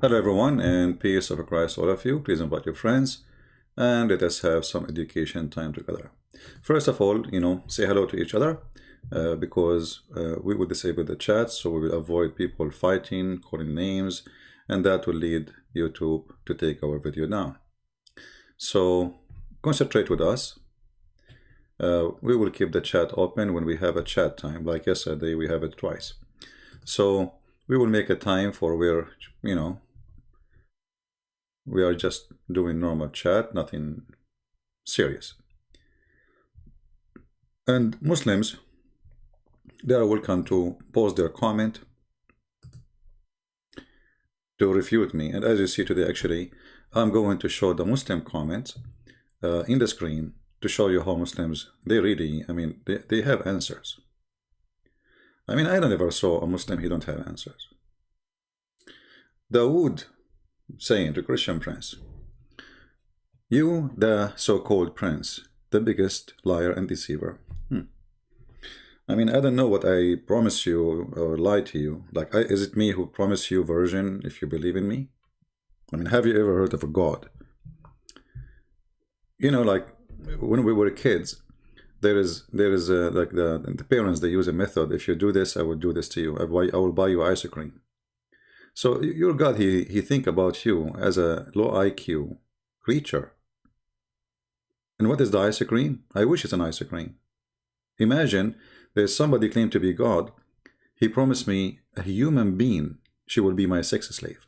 Hello everyone, and peace of Christ all of you. Please invite your friends and let us have some education time together. First of all, say hello to each other because we will disable the chat, so we will avoid people fighting, calling names, and that will lead YouTube to take our video down. So concentrate with us. We will keep the chat open when we have a chat time. Like yesterday, we have it twice. So we will make a time for where, we are just doing normal chat, nothing serious. And Muslims, they are welcome to post their comment to refute me. And as you see today, actually, I'm going to show the Muslim comments in the screen to show you how Muslims, they really, they have answers. I never saw a Muslim, he don't have answers. Dawood saying to Christian prince, "You, the so-called prince, the biggest liar and deceiver." I don't know what I promise you or lie to you. Is it me who promised you version if you believe in me? Have you ever heard of a God? Like when we were kids, there is like the parents, they use a method. If you do this, I will do this to you. I will buy you ice cream. So your God, he think about you as a low IQ creature. And what is the ice cream? I wish it's an ice cream. Imagine there's somebody claimed to be God. He promised me a human being. She will be my sex slave.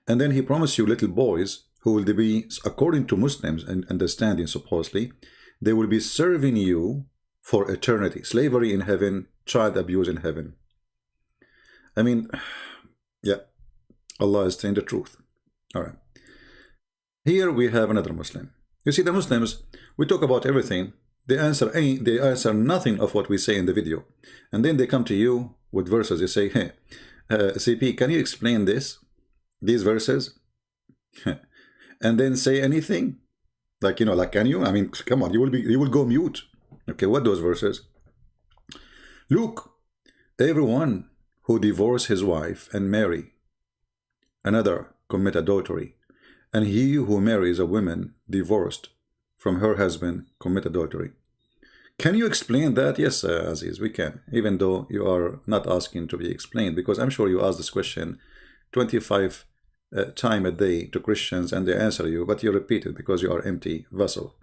And then he promised you little boys who will be, according to Muslims and understanding supposedly, they will be serving you for eternity. Slavery in heaven, child abuse in heaven. Yeah, Allah is saying the truth. All right. Here we have another Muslim. You see, the Muslims, we talk about everything. They answer nothing of what we say in the video. And then they come to you with verses. They say, "Hey, CP, can you explain these verses?" And then say anything. Can you? Come on, you will go mute. Okay, what those verses? Look, everyone who divorce his wife and marry another commit adultery, and he who marries a woman divorced from her husband commit adultery. Can you explain that? Yes, Aziz, we can, even though you are not asking to be explained, because I'm sure you ask this question 25 times a day to Christians and they answer you, but you repeat it because you are empty vessel.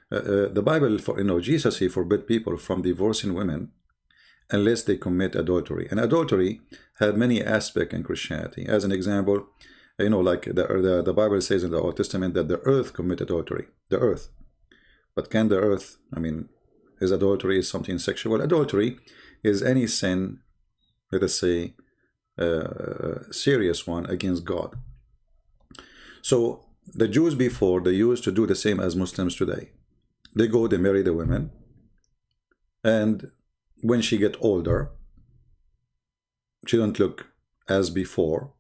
The Bible, Jesus, he forbid people from divorcing women unless they commit adultery. And adultery had many aspects in Christianity. As an example, like the Bible says in the Old Testament that the earth commit adultery. The earth. But can the earth, is adultery something sexual? Adultery is any sin, let us say, serious one against God. So the Jews before, they used to do the same as Muslims today. They marry the women, and when she get older, she don't look as before,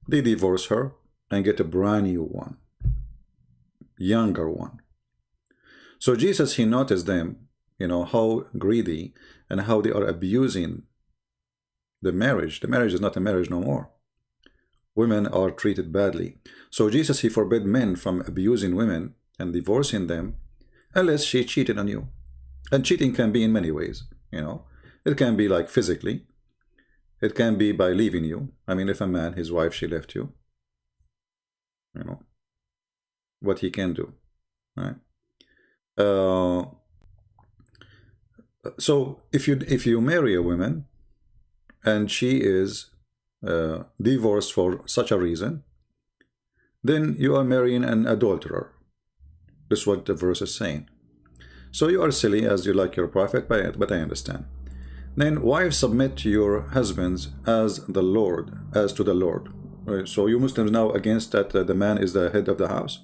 they divorce her and get a brand new one, younger one. So Jesus, he noticed them, how greedy and how they are abusing the marriage. The marriage is not a marriage no more. Women are treated badly. So Jesus, he forbid men from abusing women and divorcing them unless she cheated on you. And cheating can be in many ways, It can be like physically. It can be by leaving you. If a man, his wife, she left you, what he can do, right? So if you marry a woman and she is divorced for such a reason, then you are marrying an adulterer. This is what the verse is saying. So you are silly as you like your prophet, but I understand. Then wives, submit to your husbands as to the Lord. Right? So you Muslims now against that the man is the head of the house.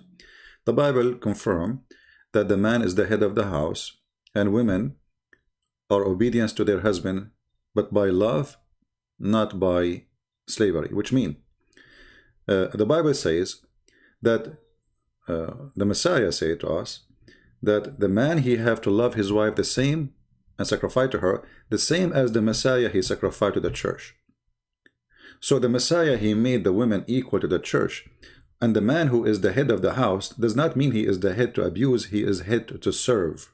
The Bible confirm that the man is the head of the house and women are obedient to their husband, but by love, not by slavery. Which means the Bible says that the Messiah said to us that the man, he have to love his wife the same and sacrifice to her the same as the Messiah, he sacrificed to the church. So the Messiah, he made the women equal to the church. And the man who is the head of the house does not mean he is the head to abuse, he is head to serve.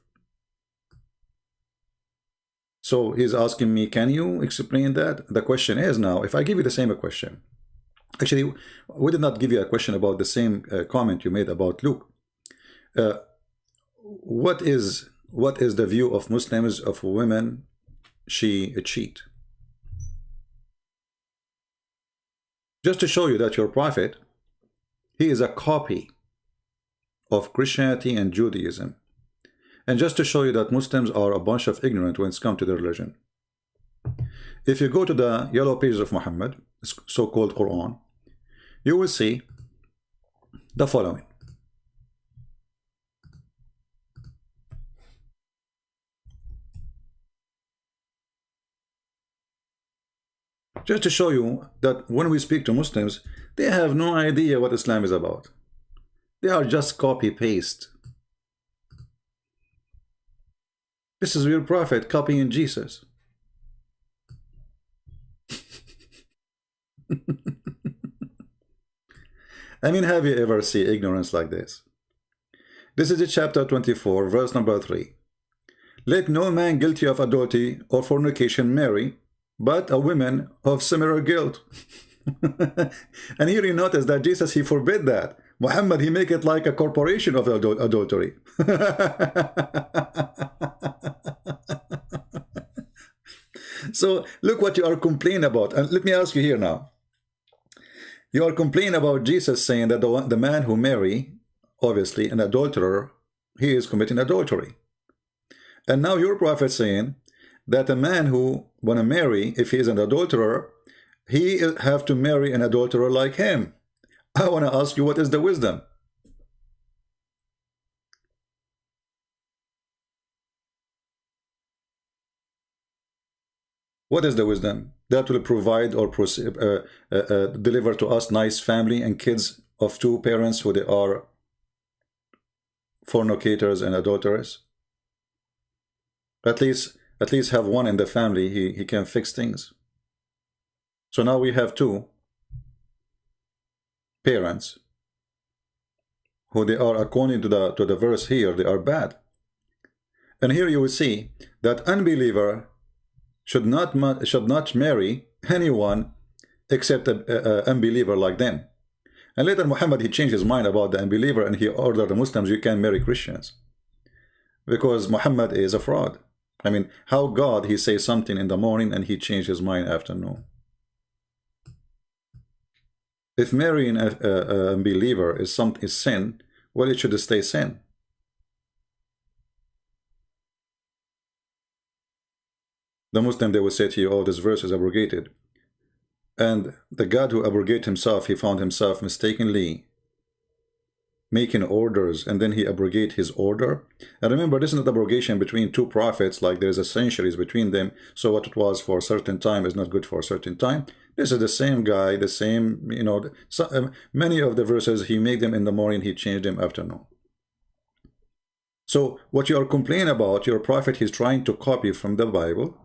So he's asking me, can you explain that? The question is now, if I give you the same question, actually, we did not give you a question about the same comment you made about Luke. What is the view of Muslims of women she cheat? Just to show you that your prophet, he is a copy of Christianity and Judaism. And just to show you that Muslims are a bunch of ignorant when it's come to their religion. If you go to the yellow pages of Muhammad, so-called Quran, you will see the following. Just to show you that when we speak to Muslims, they have no idea what Islam is about. They are just copy-paste. This is your prophet copying Jesus. I mean, have you ever seen ignorance like this? This is chapter 24, verse number 3. Let no man guilty of adultery or fornication marry, but a woman of similar guilt. And here you notice that Jesus, he forbid that. Muhammad, he make it like a corporation of adultery. So look what you are complaining about. And let me ask you here now. You are complaining about Jesus saying that the man who marry, obviously an adulterer, he is committing adultery. And now your prophet saying that a man who want to marry, if he is an adulterer, he have to marry an adulterer like him. I want to ask you, what is the wisdom? What is the wisdom? That will provide or deliver to us nice family and kids of two parents who they are fornicators and adulterers. At least have one in the family, he can fix things. So now we have two parents who they are, according to the verse here, they are bad. And here you will see that unbeliever should not marry anyone except a unbeliever like them. And later Muhammad, he changed his mind about the unbeliever and he ordered the Muslims, you can marry Christians. Because Muhammad is a fraud. I mean, how God, he says something in the morning and he changed his mind afternoon. If marrying a unbeliever is sin, well, it should stay sin. The Muslim, they will say to you, oh, this verse is abrogated. And the God who abrogated himself, he found himself mistakenly making orders, and then he abrogate his order. And remember, this is not abrogation between two prophets, like there's a centuries between them, so what it was for a certain time is not good for a certain time. This is the same guy, the same, you know, many of the verses, he made them in the morning, he changed them afternoon. So what you are complaining about, your prophet, he's trying to copy from the Bible,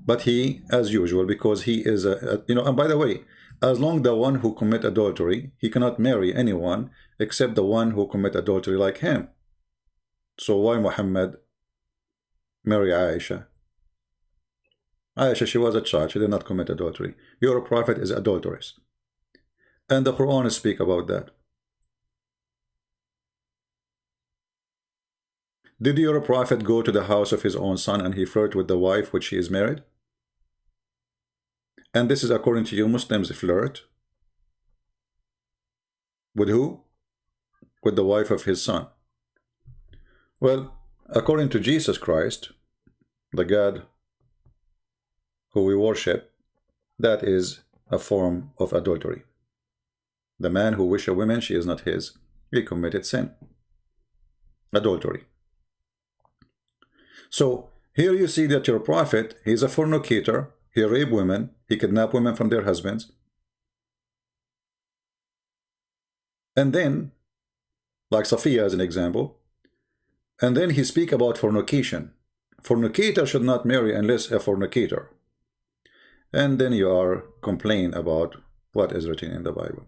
but he, as usual, because he is you know, and by the way, as long the one who commit adultery, he cannot marry anyone except the one who commit adultery like him. So why Muhammad marry Aisha? Aisha, she was a child, she did not commit adultery. Your prophet is adulteress. And the Quran speak about that. Did your prophet go to the house of his own son and he flirt with the wife which he is married? And this is according to you Muslims, flirt. With who? With the wife of his son. Well, according to Jesus Christ, the God who we worship, that is a form of adultery. The man who wishes a woman, she is not his, he committed sin. Adultery. So here you see that your prophet, he is a fornicator, he raped women, he kidnapped women from their husbands. And then, like Safiya as an example, and then he speak about fornication. Fornicator should not marry unless a fornicator. and then you are complaining about what is written in the Bible.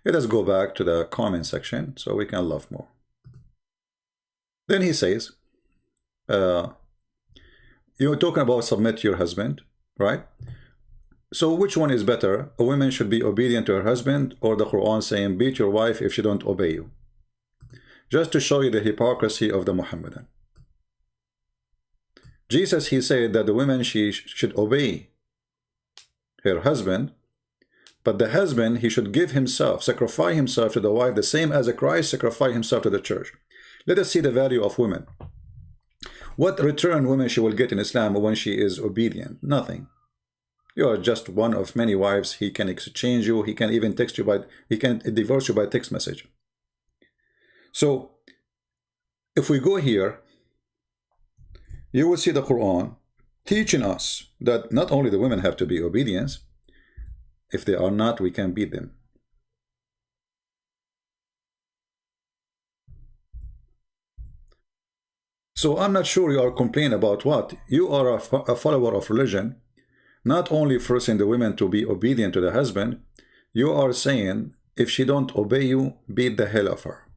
Let us go back to the comment section so we can love more. Then he says, you're talking about submit to your husband, right? So which one is better? A woman should be obedient to her husband, or the Quran saying beat your wife if she don't obey you? Just to show you the hypocrisy of the Muhammadan. Jesus, he said that the woman, she should obey her husband, but the husband, he should give himself, sacrifice himself to the wife, the same as Christ sacrificed himself to the church. Let us see the value of women. What return women she will get in Islam when she is obedient? Nothing. You are just one of many wives. He can exchange you. He can even text you he can divorce you by text message. So, if we go here, you will see the Quran teaching us that not only the women have to be obedient, if they are not, we can beat them. So I'm not sure you are complaining about what. You are a follower of religion, not only forcing the women to be obedient to the husband, you are saying if she don't obey you, beat the hell of her.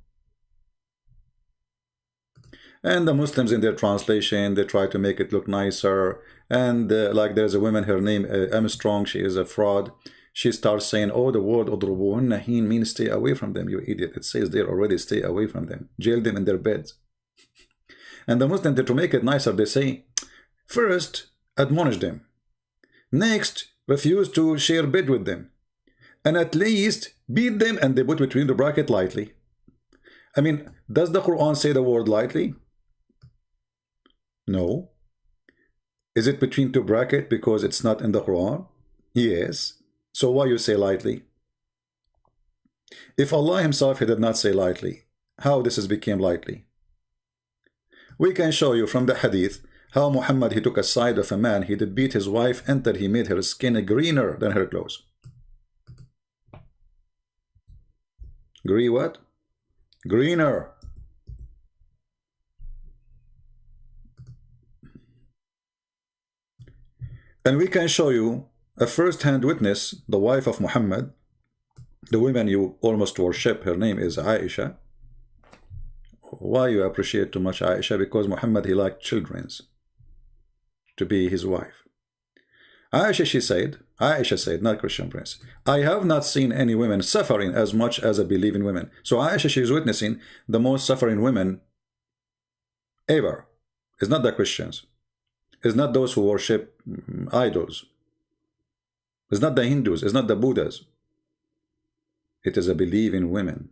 And the Muslims in their translation, they try to make it look nicer. And like there's a woman, her name Armstrong, she is a fraud. She starts saying, oh, the word udrubuhunna means stay away from them, you idiot. It says there already, stay away from them. Jail them in their beds. And the Muslims, to make it nicer, they say, first, admonish them. Next, refuse to share bed with them. And at least, beat them, and they put between the bracket lightly. I mean, does the Quran say the word lightly? No. Is it between two brackets because it's not in the Quran? Yes. So why you say lightly? If Allah himself, he did not say lightly, how this has become lightly? We can show you from the hadith how Muhammad, he took a side of a man, he did beat his wife until he made her skin greener than her clothes. Green what? Greener. And we can show you a first-hand witness, the wife of Muhammad, the woman you almost worship, her name is Aisha. Why you appreciate too much Aisha? Because Muhammad, he liked children's to be his wife. Aisha said, not Christian Prince, I have not seen any women suffering as much as I believe in women. So Aisha, she is witnessing the most suffering women ever. It's not the Christians. It's not those who worship idols. It's not the Hindus. It's not the Buddhas. It is a believing women.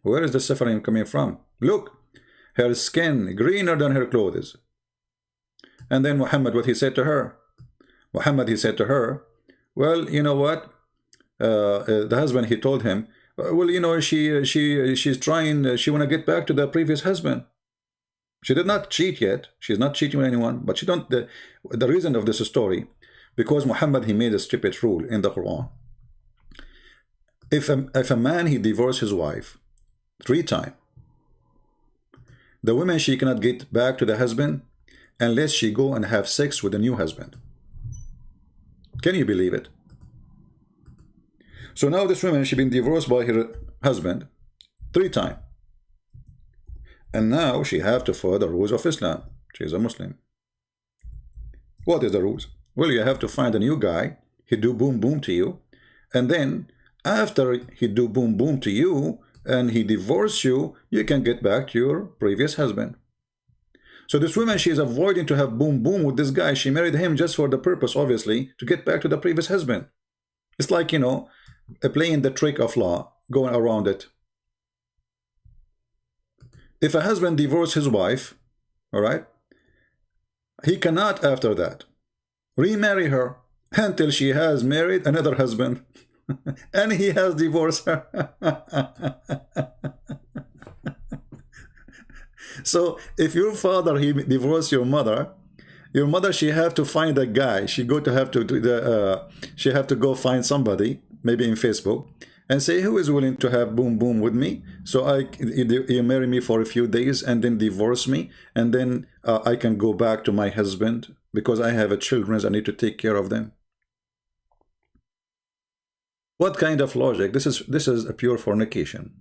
Where is the suffering coming from? Look, her skin greener than her clothes. And then Muhammad, what he said to her? Muhammad, he said to her, well, you know what? The husband, he told him, well, you know, she's trying, she want to get back to the previous husband. She did not cheat yet. She's not cheating with anyone, but she don't. The reason of this story, because Muhammad, he made a stupid rule in the Quran. If a man, he divorced his wife 3 times, the woman, she cannot get back to the husband unless she go and have sex with a new husband. Can you believe it? So now this woman, she been divorced by her husband 3 times. And now she have to follow the rules of Islam. She is a Muslim. What is the rules? Well, you have to find a new guy. He do boom boom to you. And then after he do boom boom to you and he divorce you, you can get back to your previous husband. So this woman, she is avoiding to have boom boom with this guy. She married him just for the purpose, obviously, to get back to the previous husband. It's like, you know, playing the trick of law, going around it. If a husband divorces his wife, all right, he cannot after that remarry her until she has married another husband and he has divorced her. So if your father, he divorced your mother, she have to find a guy. She have to go find somebody, maybe in Facebook, and say, who is willing to have boom boom with me? So you marry me for a few days and then divorce me, and then I can go back to my husband because I have children. I need to take care of them. What kind of logic? This is a pure fornication.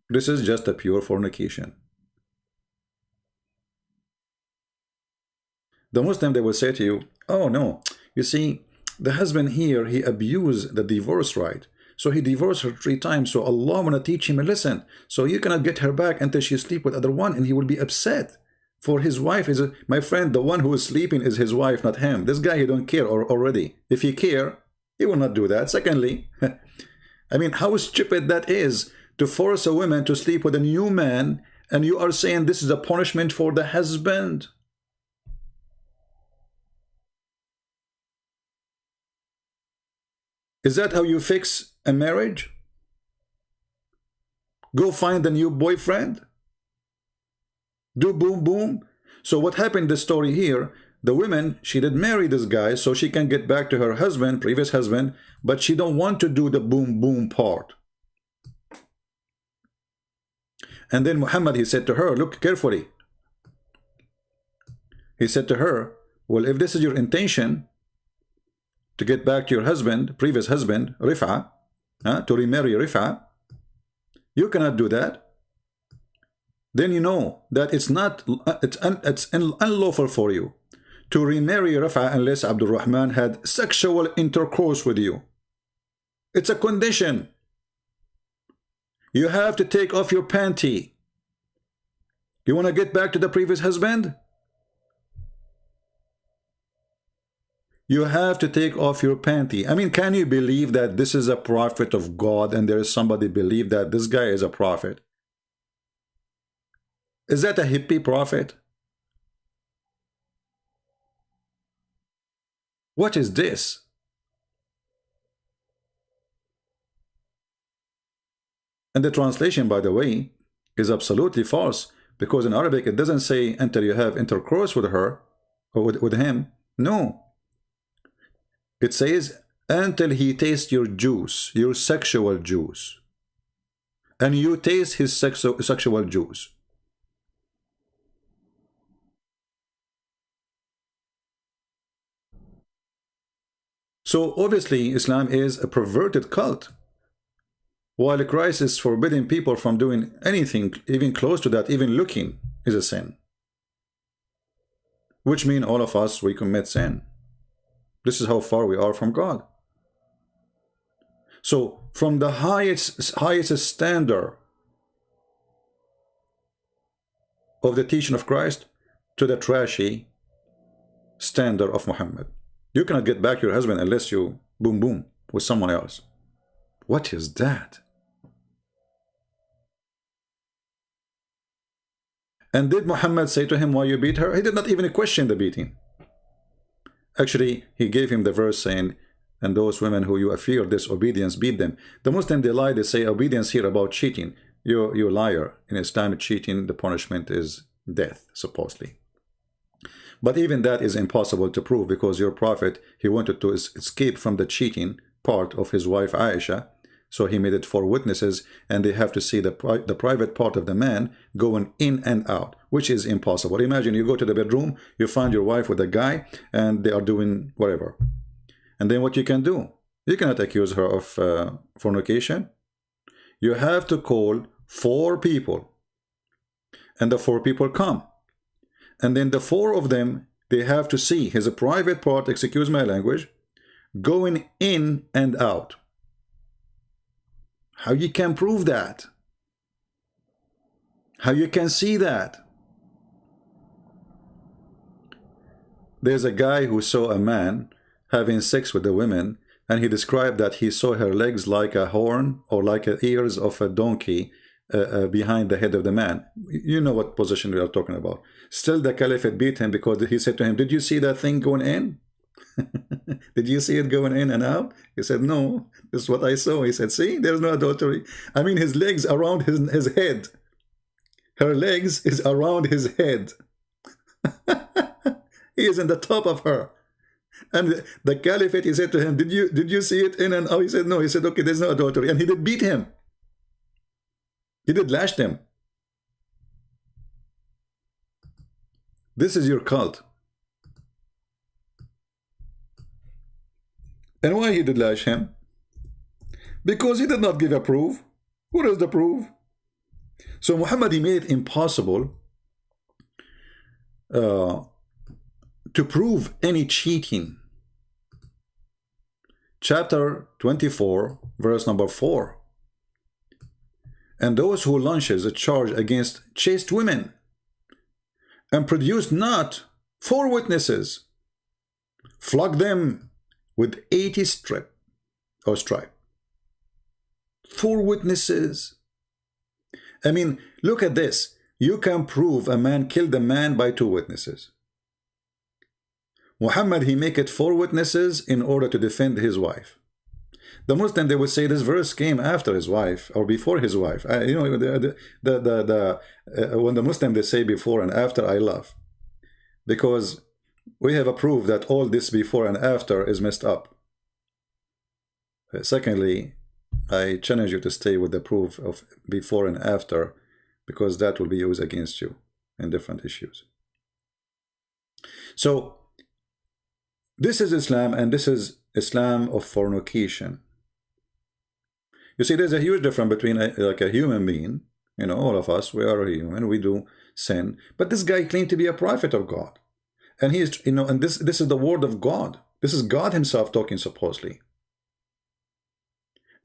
This is just a pure fornication. The Muslim, they will say to you, oh no, you see, the husband here, he abused the divorce right. So he divorced her 3 times. So Allah wanna teach him a lesson. So you cannot get her back until she sleep with other one, and he will be upset. For his wife is my friend, the one who is sleeping is his wife, not him. This guy, he don't care already. If he care, he will not do that. Secondly, I mean, how stupid that is to force a woman to sleep with a new man, and you are saying this is a punishment for the husband. Is that how you fix a marriage? Go find a new boyfriend? Do boom boom? So what happened in the story here, the woman, she did marry this guy so she can get back to her husband, previous husband, but she don't want to do the boom boom part. And then Muhammad, he said to her, look carefully. He said to her, well, if this is your intention, to get back to your husband, previous husband, Rif'a, to remarry Rif'a, you cannot do that. Then you know that it's unlawful for you to remarry Rif'a unless Abdul Rahman had sexual intercourse with you. It's a condition. You have to take off your panty. You want to get back to the previous husband? You have to take off your panty. I mean, can you believe that this is a prophet of God and there is somebody believe that this guy is a prophet? Is that a hippie prophet? What is this? And the translation, by the way, is absolutely false, because in Arabic it doesn't say until you have intercourse with her or with him. No. It says until he tastes your juice, your sexual juice. And you taste his sexual juice. So obviously Islam is a perverted cult. While Christ is forbidding people from doing anything, even close to that, even looking is a sin. Which means all of us, we commit sin. This is how far we are from God. So from the highest standard of the teaching of Christ to the trashy standard of Muhammad. You cannot get back your husband unless you boom boom with someone else. What is that? And did Muhammad say to him, why you beat her? He did not even question the beating. Actually, he gave him the verse saying, and those women who you fear disobedience, beat them. The Muslim, they lie, they say obedience here about cheating. You're a liar. In Islam, cheating, the punishment is death, supposedly. But even that is impossible to prove, because your prophet, he wanted to escape from the cheating part of his wife Aisha. So he made it 4 witnesses, and they have to see the private part of the man going in and out, which is impossible. Imagine you go to the bedroom, you find your wife with a guy, and they are doing whatever. And then what you can do? You cannot accuse her of fornication. You have to call 4 people. And the 4 people come. And then the 4 of them, they have to see his private part, excuse my language, going in and out. How you can prove that? How you can see that? There's a guy who saw a man having sex with a woman, and he described that he saw her legs like a horn or like the ears of a donkey behind the head of the man. You know what position we are talking about. Still, the Caliphate beat him because he said to him, did you see that thing going in? Did you see it going in and out? He said, no, this is what I saw. He said, see, there's no adultery. I mean, his legs around his head. Her legs is around his head. He is in the top of her. And the Caliphate, he said to him, did you see it in and out? He said, no. He said, okay, there's no adultery. And he did beat him. He did lash him. This is your cult. And why he did lash him? Because he did not give a proof. What is the proof? So Muhammad, he made it impossible to prove any cheating. Chapter 24, verse number 4. And those who launches a charge against chaste women and produce not 4 witnesses, flog them with 80 stripe. 4 witnesses. I mean, look at this. You can prove a man killed a man by 2 witnesses. Muhammad, he make it 4 witnesses in order to defend his wife. The Muslim, they would say this verse came after his wife or before his wife. You know, when the Muslim, they say before and after, I love, because we have a proof that all this before and after is messed up. Secondly, I challenge you to stay with the proof of before and after, because that will be used against you in different issues. So this is Islam, and this is Islam of fornication. You see, there's a huge difference between like a human being, you know, all of us, we are human, we do sin, but this guy claimed to be a prophet of God, and he is, you know, and this is the word of God. This is God himself talking, supposedly.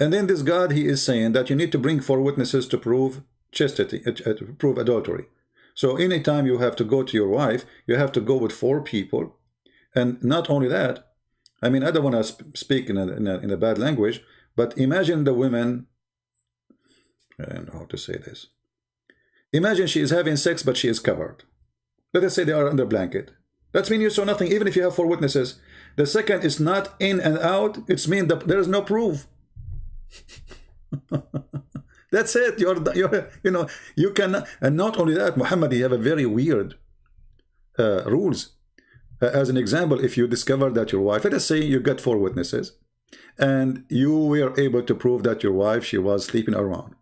And then this God, he is saying that you need to bring 4 witnesses to prove chastity, to prove adultery. So anytime you have to go to your wife, you have to go with 4 people. And not only that, I mean, I don't want to speak in a bad language, but imagine the women, I don't know how to say this. Imagine she is having sex, but she is covered. Let us say they are under blanket. That means you saw nothing, even if you have 4 witnesses. The second is not in and out. It's mean that there is no proof. That's it. You're you know, you can. And not only that, Muhammad, he have a very weird rules. As an example, if you discover that your wife, let us say you got 4 witnesses, and you were able to prove that your wife, she was sleeping around,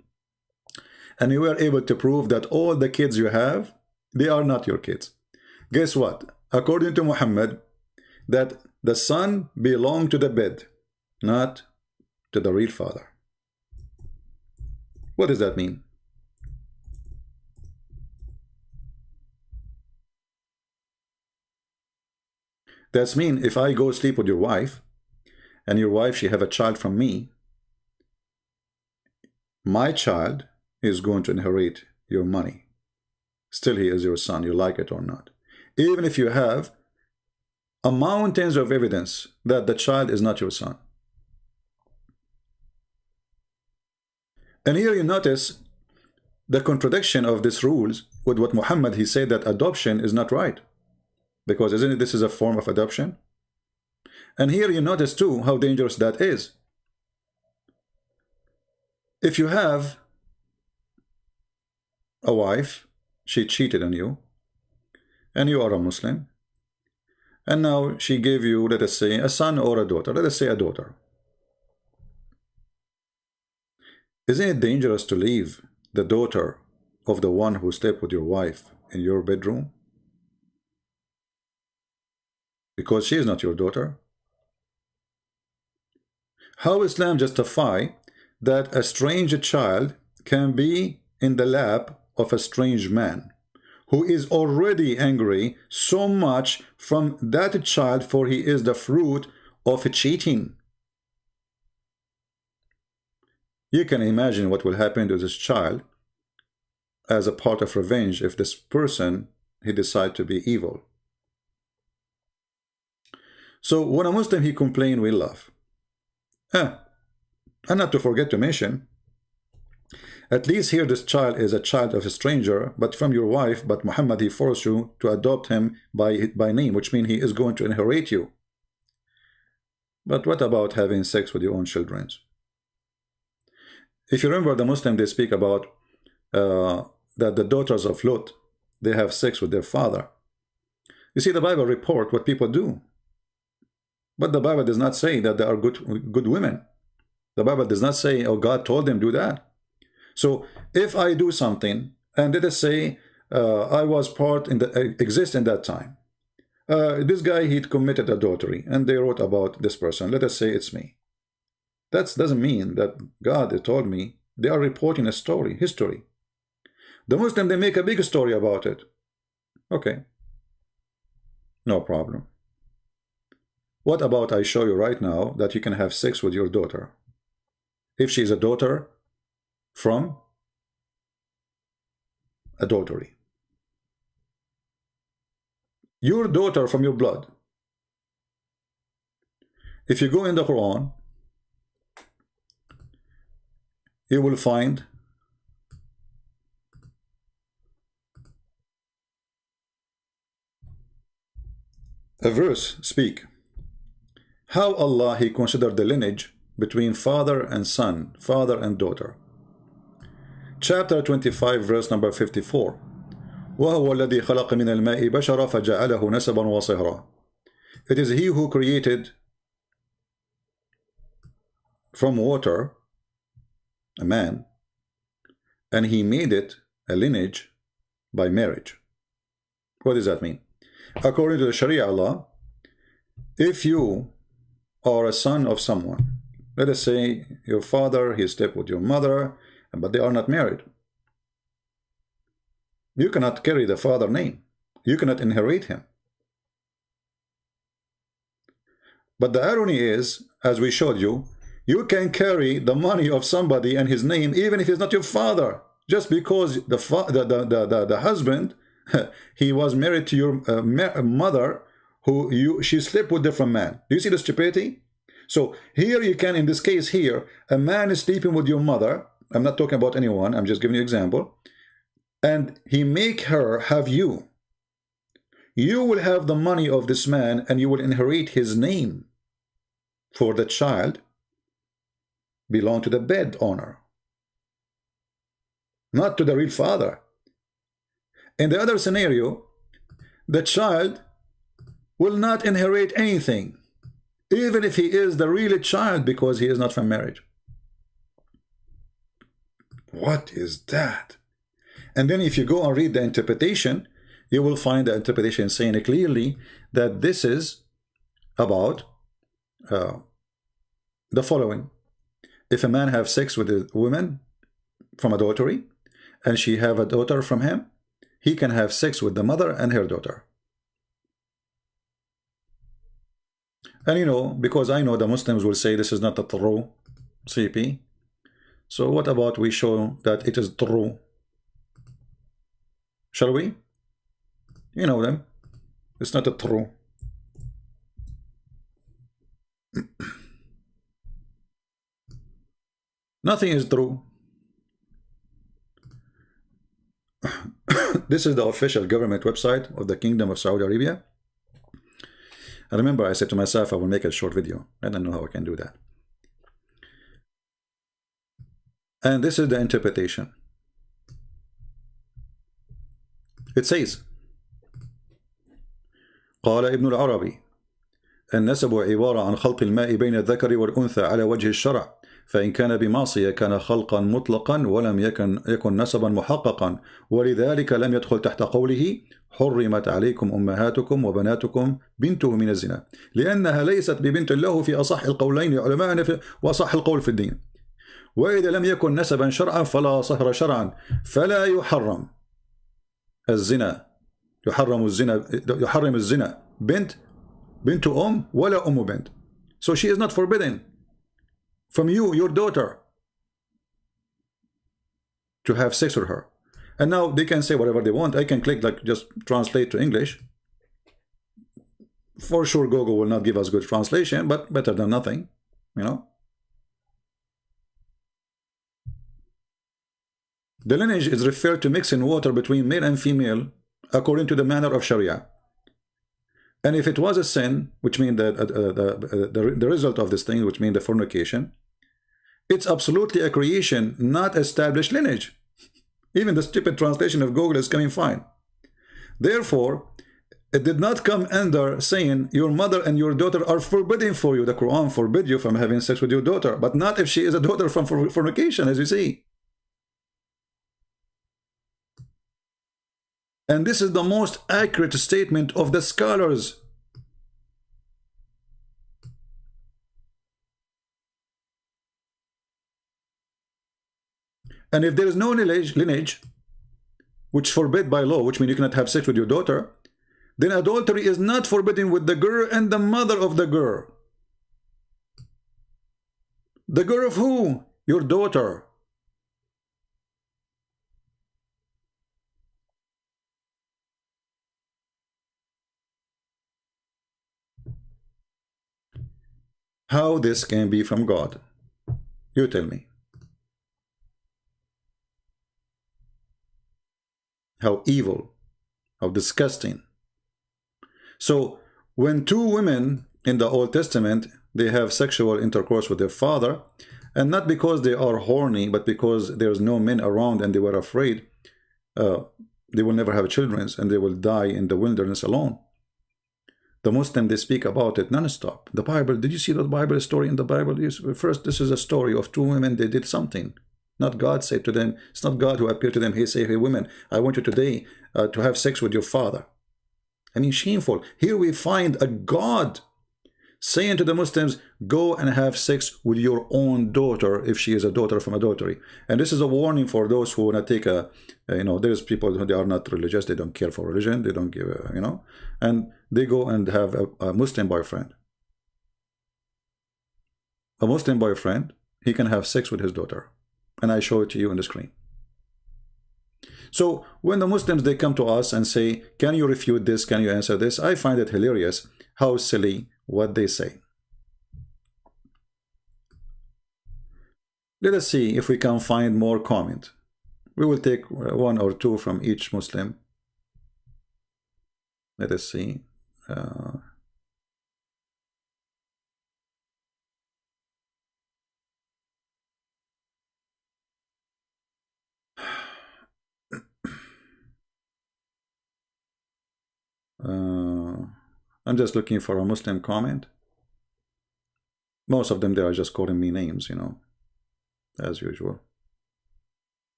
and you were able to prove that all the kids you have, they are not your kids. Guess what? According to Muhammad, that the son belonged to the bed, not to the real father. What does that mean? That's mean if I go sleep with your wife, and your wife, she have a child from me, my child is going to inherit your money. Still, he is your son, you like it or not. Even if you have a mountains of evidence that the child is not your son. And here you notice the contradiction of these rules with what Muhammad, he said that adoption is not right. Because isn't it, this is a form of adoption? And here you notice too how dangerous that is. If you have a wife, she cheated on you, and you are a Muslim, and now she gave you, let us say, a son or a daughter, let us say a daughter. Isn't it dangerous to leave the daughter of the one who slept with your wife in your bedroom? Because she is not your daughter. How Islam justify that a strange child can be in the lap of a strange man who is already angry so much from that child, for he is the fruit of cheating? You can imagine what will happen to this child as a part of revenge if this person, he decide to be evil. So when a Muslim, he complain, we laugh. And not to forget to mention, at least here this child is a child of a stranger, but from your wife, but Muhammad, he forced you to adopt him by name, which means he is going to inherit you. But what about having sex with your own children? If you remember, the Muslim, they speak about that the daughters of Lot, they have sex with their father. You see, the Bible report what people do. But the Bible does not say that they are good women. The Bible does not say, oh, God told them do that. So if I do something, and let us say I was part in the exist in that time, this guy, he committed adultery, and they wrote about this person. Let us say it's me. That doesn't mean that God told me. They are reporting a story, history. The Muslim, they make a big story about it. Okay, no problem. What about I show you right now that you can have sex with your daughter? If she is a daughter from adultery. Your daughter from your blood. If you go in the Quran, you will find a verse speak how Allah he considered the lineage between father and son, father and daughter. Chapter 25 verse number 54. وهو الذي خلق من الماء بشرا فجعله نسبا وصهرا. It is he who created from water a man, and he made it a lineage by marriage. What does that mean? According to the Sharia law, if you are a son of someone, let us say your father, he slept with your mother, but they are not married, you cannot carry the father name. You cannot inherit him. But the irony is, as we showed you, you can carry the money of somebody and his name even if he's not your father, just because the husband he was married to your mother, who she slept with different man. Do you see the stupidity? So here you can, in this case here, a man is sleeping with your mother. I'm not talking about anyone, I'm just giving you an example. And he make her have you. You will have the money of this man and you will inherit his name, for the child belong to the bed owner, not to the real father. In the other scenario, the child will not inherit anything, even if he is the real child, because he is not from marriage. What is that? And then if you go and read the interpretation, you will find the interpretation saying clearly that this is about the following. If a man have sex with a woman from adultery, and she have a daughter from him, he can have sex with the mother and her daughter. And you know, because I know the Muslims will say this is not a true CP. So what about we show that it is true? Shall we? You know them. It's not a true. Nothing is true. This is the official government website of the Kingdom of Saudi Arabia. I remember I said to myself I will make a short video. I don't know how I can do that. And this is the interpretation. It says قال ابن العربي النسب عبارة عن خلط الماء بين الذكر والأنثى على وجه الشرع، فإن كان بمعصية كان خلقا مطلقا ولم يكن نسبا محققا، ولذلك لم يدخل تحت قوله حرمت عليكم أمهاتكم وبناتكم بنته من الزنا، لأنها ليست ببنت له في أصح القولين لعلمائنا وأصح القول في الدين. وإذا لم يكن نسبا شرعا فلا صهر شرعا، فلا يحرم الزنا، يحرم الزنا بنت ولا بنت. So she is not forbidden from you, your daughter, to have sex with her. And now they can say whatever they want. I can click like just translate to English. For sure Google will not give us good translation, but better than nothing, you know. The lineage is referred to mixing water between male and female according to the manner of Sharia. And if it was a sin, which means that the result of this thing, which means the fornication, it's absolutely a creation, not established lineage. Even the stupid translation of Google is coming fine. Therefore, it did not come under saying your mother and your daughter are forbidden for you. The Quran forbid you from having sex with your daughter, but not if she is a daughter from fornication, as you see. And this is the most accurate statement of the scholars. And if there is no lineage, which forbid by law, which means you cannot have sex with your daughter, then adultery is not forbidden with the girl and the mother of the girl. The girl of who? Your daughter. How this can be from God? You tell me. How evil, how disgusting. So when two women in the Old Testament, they have sexual intercourse with their father, and not because they are horny, but because there's no men around and they were afraid, they will never have children and they will die in the wilderness alone. The Muslim, they speak about it non-stop. The Bible, did you see the Bible story in the Bible? First, this is a story of two women, they did something. Not God said to them, it's not God who appeared to them. He said, hey women, I want you today to have sex with your father. I mean, shameful. Here we find a God saying to the Muslims, go and have sex with your own daughter if she is a daughter from adultery. And this is a warning for those who want to take a, there's people who they are not religious, they don't care for religion, they don't give, and they go and have a Muslim boyfriend. A Muslim boyfriend, he can have sex with his daughter. And I show it to you on the screen. So when the Muslims, they come to us and say, can you refute this? Can you answer this? I find it hilarious how silly what they say. Let us see if we can find more comment. We will take one or two from each Muslim. Let us see. I'm just looking for a Muslim comment. Most of them, they are just calling me names, as usual.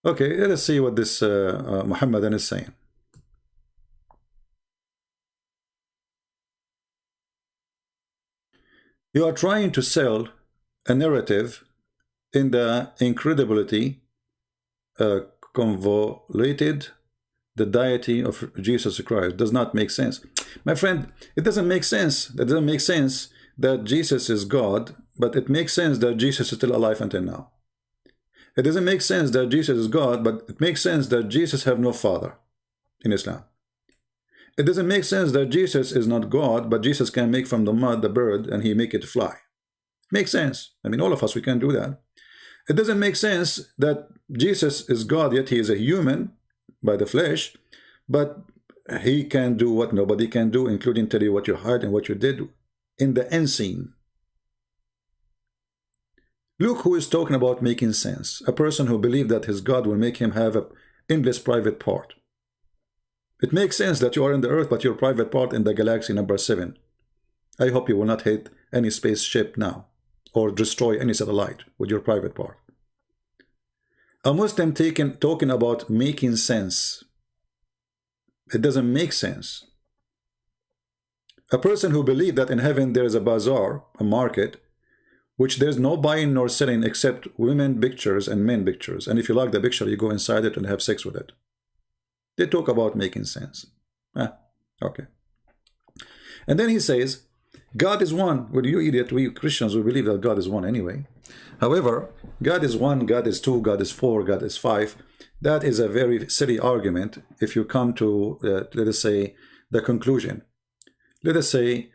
Okay, let us see what this Muhammadan is saying. You are trying to sell a narrative in the incredibility convoluted the deity of Jesus Christ. Does not make sense. My friend, it doesn't make sense. It doesn't make sense that Jesus is God, but it makes sense that Jesus is still alive until now. It doesn't make sense that Jesus is God, but it makes sense that Jesus have no father in Islam. It doesn't make sense that Jesus is not God, but Jesus can make from the mud the bird and he make it fly. It makes sense. I mean, all of us, we can do that. It doesn't make sense that Jesus is God, yet he is a human by the flesh, but he can do what nobody can do, including tell you what you heard and what you did in the unseen. Look who is talking about making sense. A person who believes that his God will make him have an endless private part. It makes sense that you are in the earth, but your private part in the galaxy number 7. I hope you will not hit any spaceship now, or destroy any satellite with your private part. A Muslim talking about making sense. It doesn't make sense. A person who believes that in heaven there is a bazaar, a market, which there's no buying nor selling except women pictures and men pictures. And if you like the picture, you go inside it and have sex with it. They talk about making sense. Okay. And then he says, God is one. Well, you idiot, we Christians, we believe that God is one anyway. However, God is one, God is two, God is four, God is five. That is a very silly argument if you come to, let us say, the conclusion. Let us say,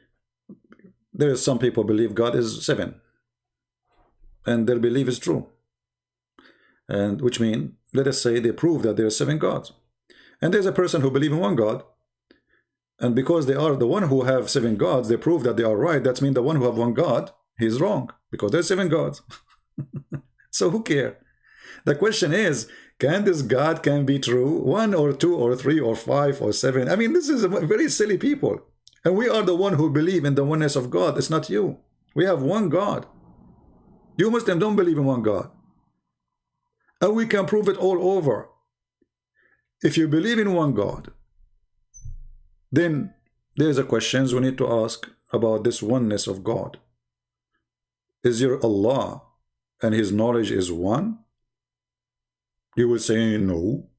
there is some people believe God is 7. And their belief is true. And which means, let us say, they prove that there are 7 gods. And there's a person who believes in one God. And because they are the one who have 7 gods, they prove that they are right. That means the one who have one God, he's wrong. Because there's 7 gods. So who cares? The question is, can this God can be true? 1 or 2 or 3 or 5 or 7? I mean, this is very silly people. And we are the one who believe in the oneness of God. It's not you. We have one God. You Muslims don't believe in one God. And we can prove it all over. If you believe in one God, Then there's a questions we need to ask about this oneness of God. Is your Allah and his knowledge is one? You will say no.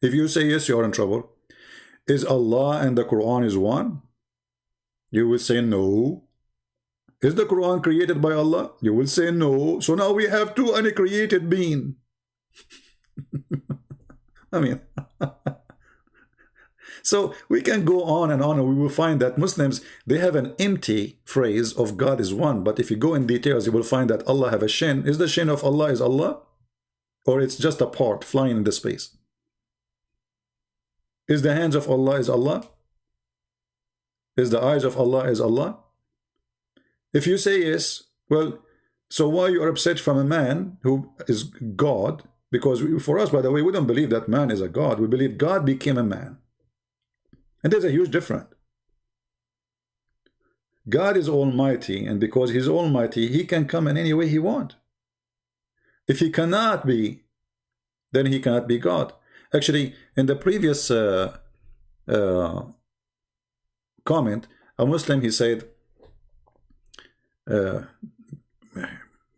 If you say yes, you are in trouble. Is Allah and the Quran is one? You will say no. Is the Quran created by Allah? You will say no. So now we have two uncreated beings. I mean, so we can go on and we will find that Muslims, they have an empty phrase of God is one. But if you go in details, you will find that Allah have a shin. Is the shin of Allah is Allah? Or it's just a part flying in the space? Is the hands of Allah is Allah? Is the eyes of Allah is Allah? If you say yes, well, so why you are upset from a man who is God? Because for us, by the way, we don't believe that man is a God. We believe God became a man. And there's a huge difference. God is almighty, and because he's almighty, he can come in any way he wants. If he cannot be, then he cannot be God. Actually, in the previous comment, a Muslim, he said,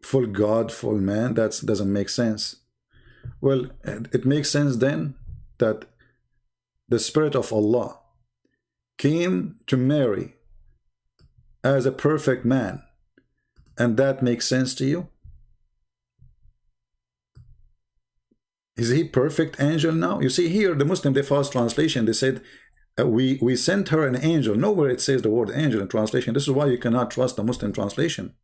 full God, full man, that doesn't make sense. Well, it makes sense then that the Spirit of Allah came to Mary as a perfect man, and that makes sense to you? Is he perfect angel now? You see here, the Muslim, they false translation, they said, we sent her an angel. Nowhere it says the word angel in translation. This is why you cannot trust the Muslim translation.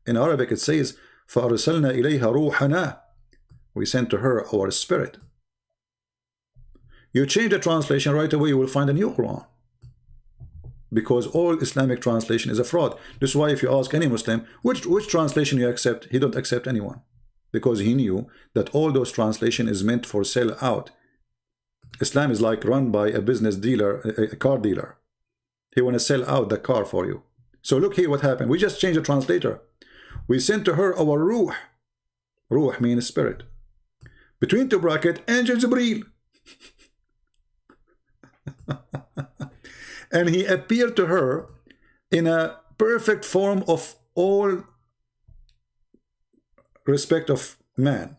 In Arabic it says, فَأَرْسَلْنَا إِلَيْهَا رُوحَنَا. We sent to her our spirit. You change the translation right away, you will find a new Quran. Because all Islamic translation is a fraud. This is why if you ask any Muslim, which translation you accept, he don't accept anyone. Because he knew that all those translation is meant for sell out. Islam is like run by a business dealer, a car dealer. He want to sell out the car for you. So look here what happened. We just changed the translator. We sent to her our ruh. Ruh means spirit. Between two brackets, Angel Jibreel. And he appeared to her in a perfect form of all respect of man.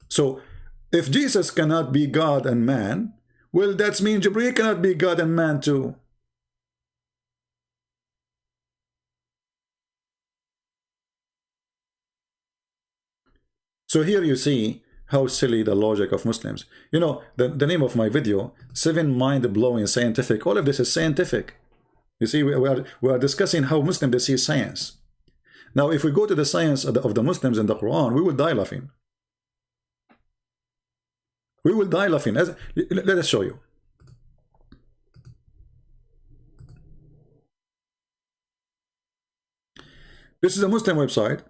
So if Jesus cannot be God and man, well, that means Jibreel cannot be God and man too. So here you see how silly the logic of Muslims. You know, the name of my video, 7 mind-blowing scientific. All of this is scientific. You see, we are discussing how Muslims they see science. Now, if we go to the science of the Muslims in the Quran, we will die laughing. We will die laughing. Let us show you. This is a Muslim website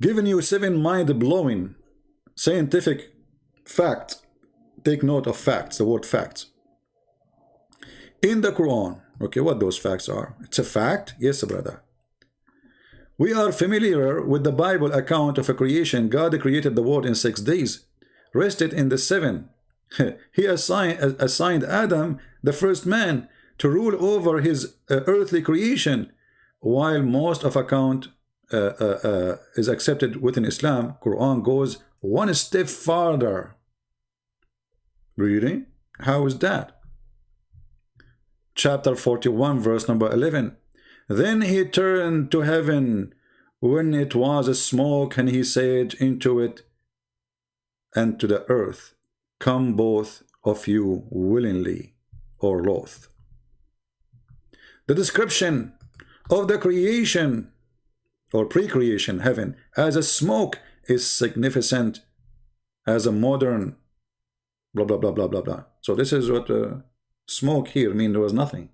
giving you 7 mind-blowing scientific facts. Take note of facts, the word facts. In the Quran, okay, what those facts are. It's a fact? Yes, brother. We are familiar with the Bible account of a creation. God created the world in 6 days, rested in the 7. He assigned Adam, the first man, to rule over his earthly creation, while most of account is accepted within Islam. Quran goes one step farther. Really? How is that? Chapter 41, verse number 11. Then he turned to heaven when it was a smoke, and he said into it and to the earth, come both of you willingly or loth. The description of the creation or pre-creation heaven as a smoke is significant as a modern blah blah blah blah blah blah. So this is what smoke here means. There was nothing.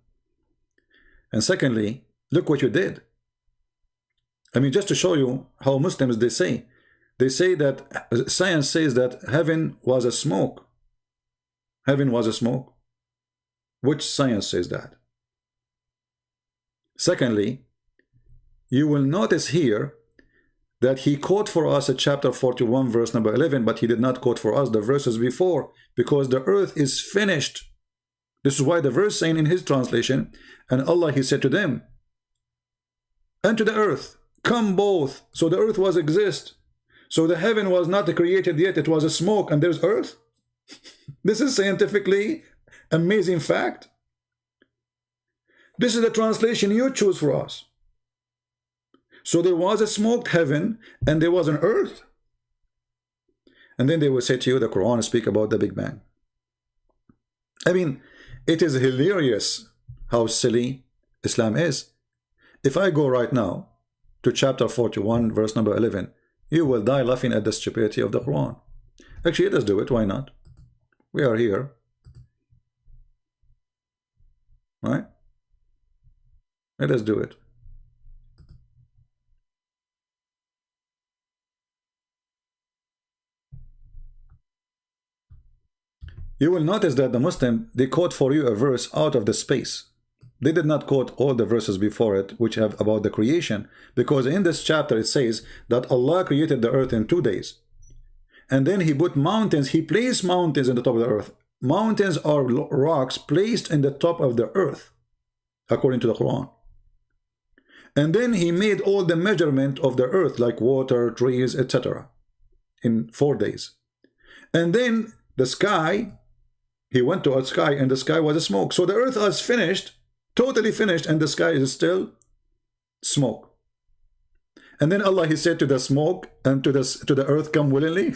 And secondly, look what you did. I mean, just to show you how Muslims they say that science says that heaven was a smoke. Heaven was a smoke. Which science says that? Secondly, you will notice here that he quote for us at chapter 41 verse number 11, but he did not quote for us the verses before, because the earth is finished. This is why the verse saying in his translation, and Allah, he said to them, and to the earth, come both. So the earth was exist. So the heaven was not created yet, it was a smoke, and there's earth. This is scientifically amazing fact. This is the translation you choose for us. So there was a smoked heaven and there was an earth. And then they will say to you, the Quran speak about the Big Bang. I mean, it is hilarious how silly Islam is. If I go right now to chapter 41 verse number 11, you will die laughing at the stupidity of the Quran. Actually, let us do it. Why not? We are here, right? Let us do it. You will notice that the Muslim, they quote for you a verse out of the space. They did not quote all the verses before it which have about the creation, because in this chapter it says that Allah created the earth in 2 days. And then he put mountains, he placed mountains in the top of the earth. Mountains are rocks placed in the top of the earth, according to the Quran. And then he made all the measurement of the earth, like water, trees, etc., in 4 days. And then the sky, he went to a sky, and the sky was a smoke. So the earth is finished, totally finished, and the sky is still smoke. And then Allah, he said to the smoke and to the earth, come willingly.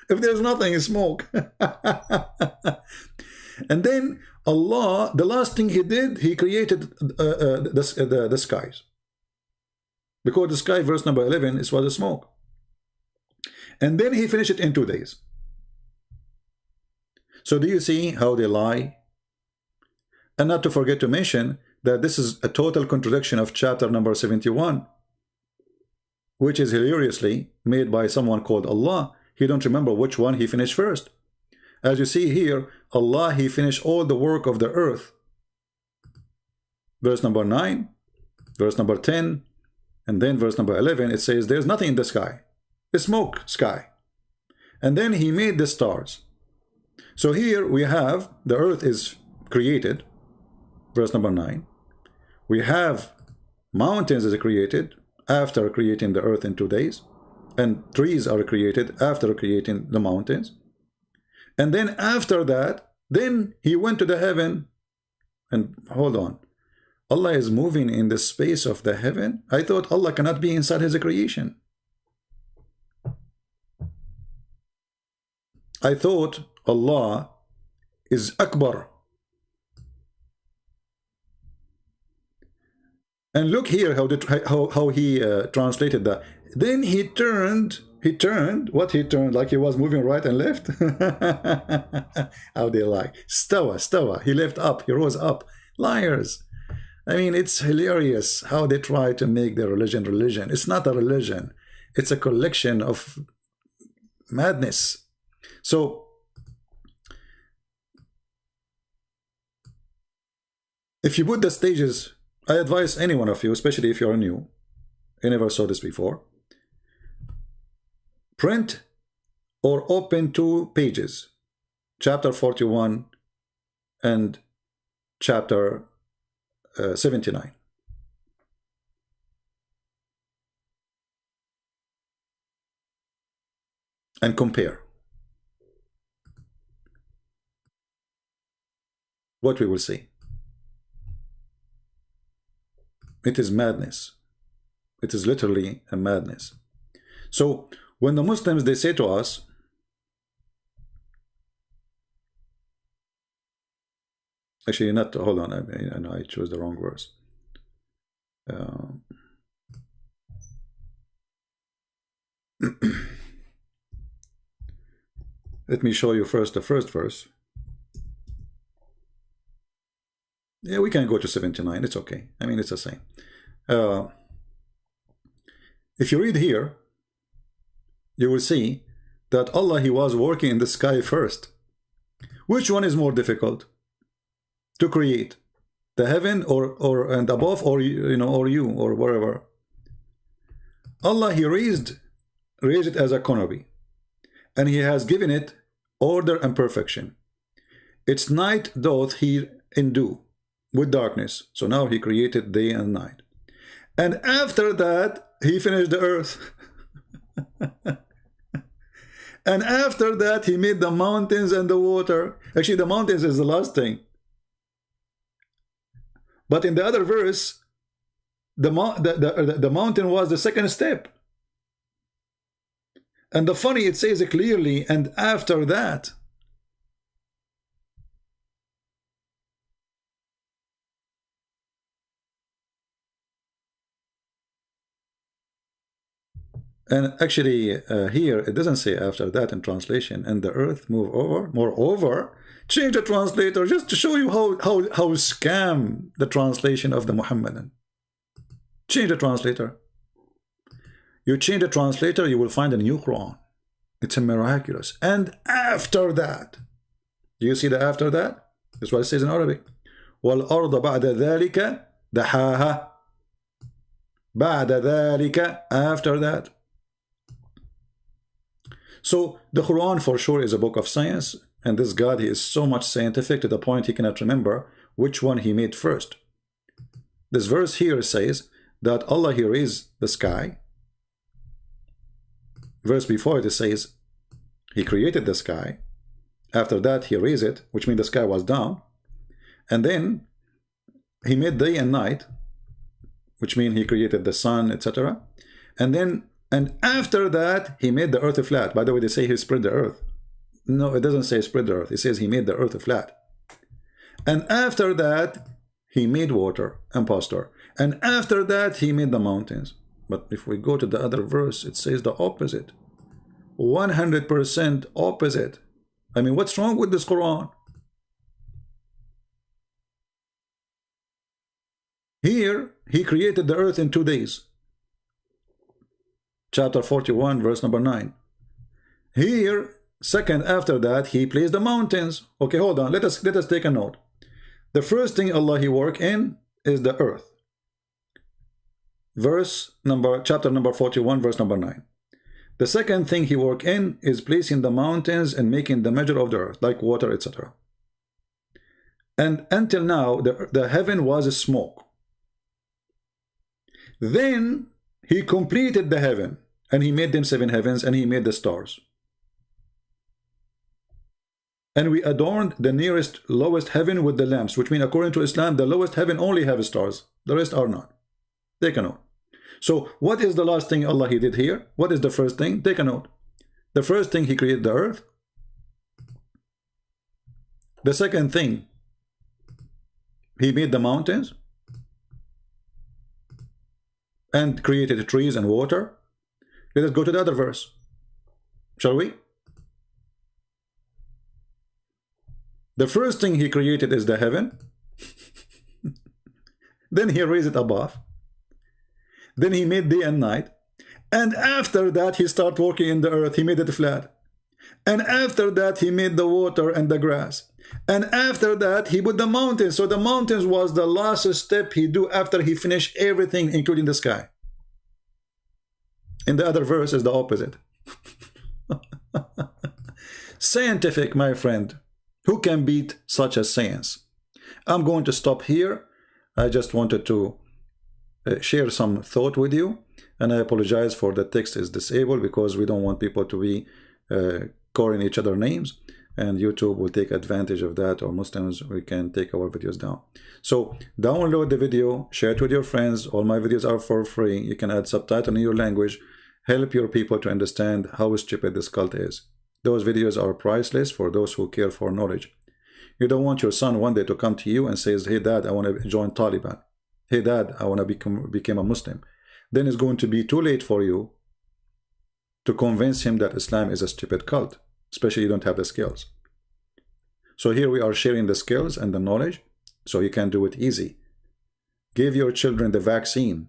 If there's nothing, it's smoke. And then Allah, the last thing he did, he created the skies. Because the sky, verse number 11, was a smoke. And then he finished it in 2 days. So do you see how they lie? And not to forget to mention that this is a total contradiction of chapter number 71, which is hilariously made by someone called Allah. He don't remember which one he finished first. As you see here, Allah, he finished all the work of the earth. Verse number 9, verse number 10, and then verse number 11, it says there's nothing in the sky. A smoke sky. And then he made the stars. So here we have the earth is created, verse number 9. We have mountains is created after creating the earth in 2 days, and trees are created after creating the mountains. And then after that, then he went to the heaven. And hold on, Allah is moving in the space of the heaven? I thought Allah cannot be inside his creation. I thought Allah is Akbar. And look here how he translated that. Then he turned, like he was moving right and left. How they lie. Stawa, he left up, he rose up. Liars. I mean, it's hilarious how they try to make their religion. It's not a religion. It's a collection of madness. So, if you put the stages, I advise any one of you, especially if you're new, you never saw this before, print or open 2 pages, chapter 41 and chapter 79. And compare what we will see. It is madness. It is literally a madness. So when the Muslims, they say to us, actually not, hold on, I know I chose the wrong verse. Let me show you first the first verse. Yeah, we can go to 79. It's okay. I mean, it's the same. If you read here, you will see that Allah, he was working in the sky first. Which one is more difficult to create? the heaven or and above, or or you, or wherever. Allah, He raised it as a canopy, and He has given it order and perfection. Its night doth He endue with darkness. So now He created day and night, and after that He finished the earth. And after that He made the mountains and the water. Actually, the mountains is the last thing. But in the other verse, the mountain was the second step. And the funny, it says it clearly, and after that. And actually, here it doesn't say after that in translation. And the earth move over. Moreover, change the translator just to show you how scam the translation of the Muhammadan. Change the translator. You change the translator, you will find a new Quran. It's a miraculous. And after that, do you see the after that? That's what it says in Arabic. وَالْأَرْضَ بَعْدَ ذَلِكَ دَحَاهَا. بَعْدَ ذَلِكَ, after that. So the Quran for sure is a book of science, and this God, He is so much scientific to the point He cannot remember which one He made first. This verse here says that Allah, He raised the sky. Verse before it says He created the sky. After that He raised it, which means the sky was down. And then He made day and night, which means He created the sun, etc. And after that He made the earth flat. By the way, they say He spread the earth. No, it doesn't say spread the earth. It says He made the earth flat. And after that He made water and pasture. And after that He made the mountains. But if we go to the other verse, it says the opposite. 100% opposite. I mean, what's wrong with this Quran? Here, He created the earth in 2 days. Chapter 41, verse number 9. Here, second after that, He placed the mountains. Okay, hold on. Let us take a note. The first thing Allah, He worked in is the earth. Chapter number 41, verse number 9. The second thing He worked in is placing the mountains and making the measure of the earth, like water, etc. And until now, the heaven was smoke. Then He completed the heaven, and He made them 7 heavens, and He made the stars. And we adorned the nearest, lowest heaven with the lamps, which means according to Islam, the lowest heaven only have stars. The rest are not. Take a note. So what is the last thing Allah, He did here? What is the first thing? Take a note. The first thing, He created the earth. The second thing, He made the mountains and created trees and water. Let us go to the other verse. Shall we? The first thing He created is the heaven. Then He raised it above. Then He made day and night. And after that He started working in the earth. He made it flat. And after that He made the water and the grass. And after that He put the mountains. So the mountains was the last step He do after He finished everything, including the sky. In the other verse is the opposite. Scientific, my friend. Who can beat such a science? I'm going to stop here. I just wanted to share some thought with you, and I apologize for the text is disabled because we don't want people to be calling each other names, and YouTube will take advantage of that, or Muslims, we can take our videos down. So download the video, share it with your friends. All my videos are for free. You can add subtitle in your language. Help your people to understand how stupid this cult is. Those videos are priceless for those who care for knowledge. You don't want your son one day to come to you and says, hey dad, I want to join Taliban. Hey dad, I want to become a Muslim. Then it's going to be too late for you to convince him that Islam is a stupid cult, especially you don't have the skills. So here we are sharing the skills and the knowledge so you can do it easy. Give your children the vaccine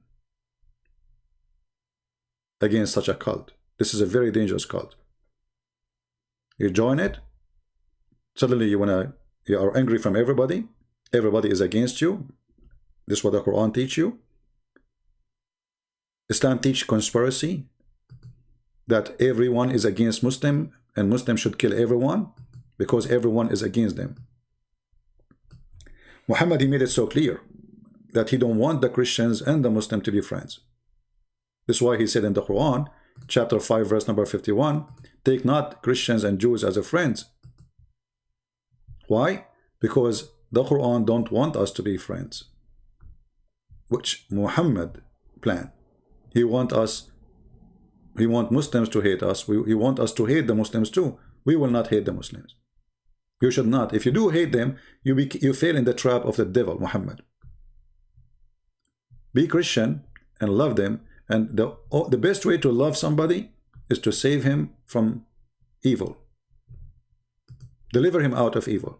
against such a cult. This is a very dangerous cult. You join it, suddenly you are angry from everybody, everybody is against you. This is what the Quran teach you. Islam teach conspiracy, that everyone is against Muslim and Muslims should kill everyone because everyone is against them. Muhammad, he made it so clear that he don't want the Christians and the Muslim to be friends. This is why he said in the Quran, chapter 5, verse number 51, take not Christians and Jews as a friends. Why? Because the Quran don't want us to be friends, which Muhammad planned. He want Muslims to hate us. He want us to hate the Muslims too. We will not hate the Muslims. You should not. If you do hate them, you fail in the trap of the devil, Muhammad. Be Christian and love them. And the best way to love somebody is to save him from evil. Deliver him out of evil.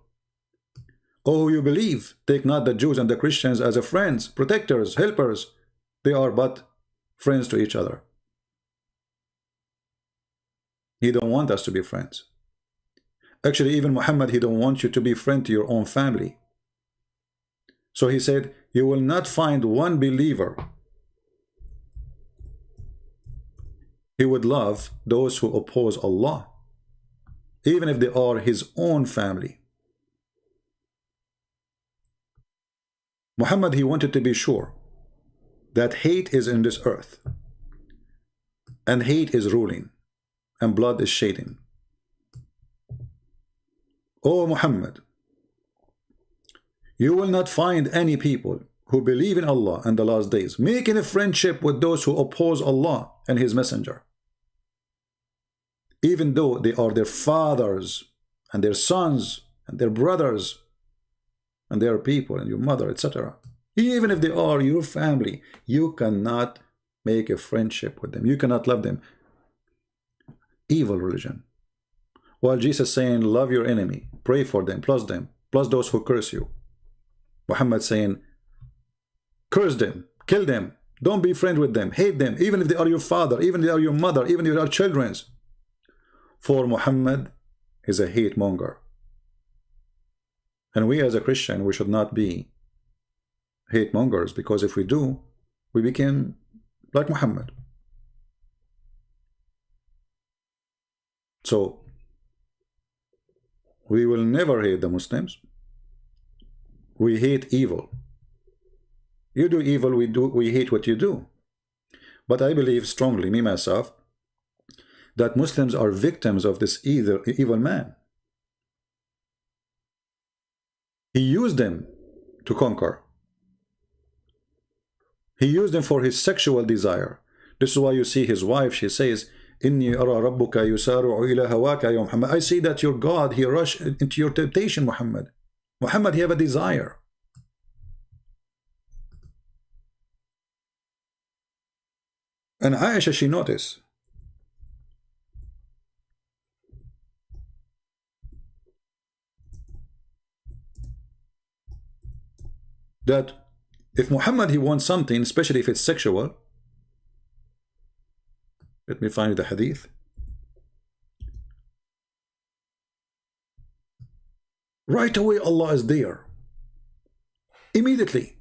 Oh, you believe, take not the Jews and the Christians as a friends, protectors, helpers. They are but friends to each other. He don't want us to be friends. Actually, even Muhammad, he don't want you to be friend to your own family. So he said, you will not find one believer he would love those who oppose Allah, even if they are his own family. Muhammad, he wanted to be sure that hate is in this earth, and hate is ruling, and blood is shedding. O Muhammad, you will not find any people who believe in Allah and the last days making a friendship with those who oppose Allah and his messenger, even though they are their fathers and their sons and their brothers and their people and your mother, etc. Even if they are your family, you cannot make a friendship with them. You cannot love them. Evil religion. While Jesus saying, love your enemy, pray for them, plus those who curse you. Muhammad saying, curse them, kill them, don't be friend with them, hate them, even if they are your father, even if they are your mother, even if they are children's. For Muhammad is a hate monger. And we as a Christian, we should not be hate mongers, because if we do, we become like Muhammad. So we will never hate the Muslims. We hate evil. You do evil, we hate what you do. But I believe strongly, me myself, that Muslims are victims of this evil man. He used them to conquer. He used them for his sexual desire. This is why you see his wife, she says, Inni ara rabbuka yusari'u ila hawaka ya Muhammad. I see that your God, he rushed into your temptation, Muhammad. Muhammad, he have a desire. And Aisha, she noticed that if Muhammad, he wants something, especially if it's sexual, let me find the hadith. Right away, Allah is there. Immediately.